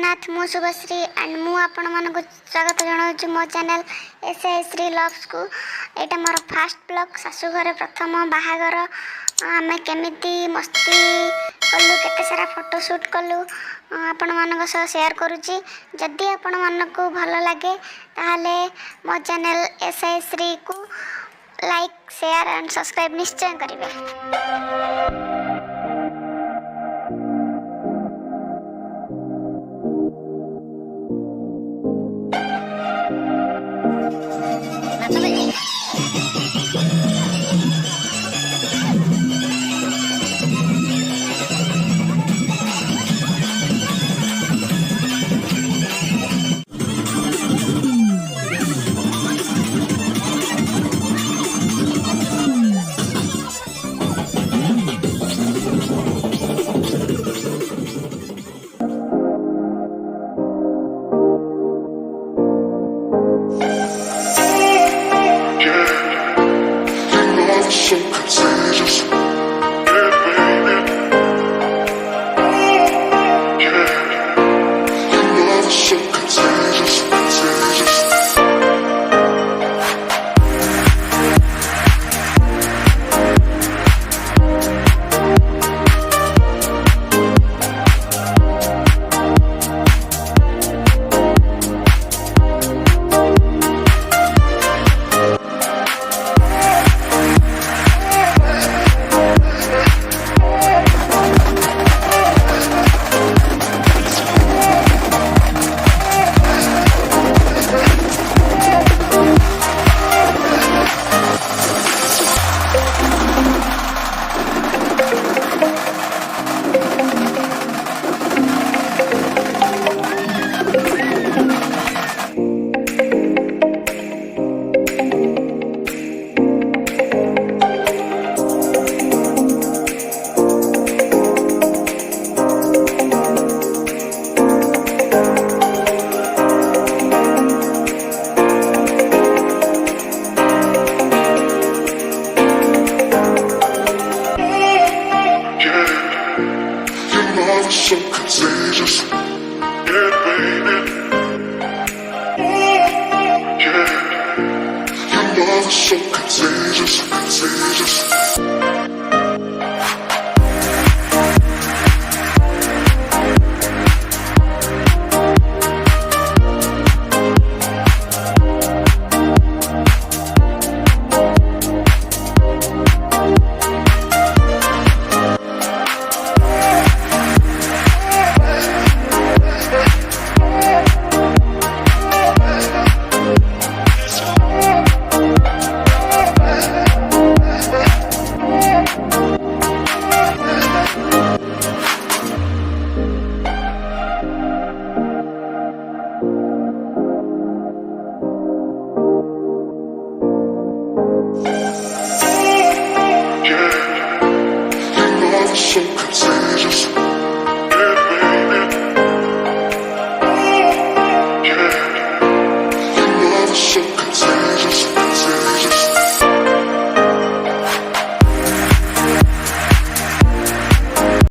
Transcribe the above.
जगन्नाथ मु शुभश्री एंड मु आपण मानक स्वागत जनाऊँ मो channel S I Shri loves को। यहाँ मोर फास्ट ब्लॉग सासू घरे प्रथम बाहागर आम केमी मस्ती कलु केते सारा फोटोशूट कलु आपण मानक सह शेयर करुच्ची। जदि आपण मानक भल लगे ताहले मो चैनल एस आई श्री को लाइक शेयर एंड सब्सक्राइब निश्चय करेंगे। So contagious, your love is so contagious, contagious. Love is so contagious, yeah, baby. Yeah, your love is so contagious, contagious.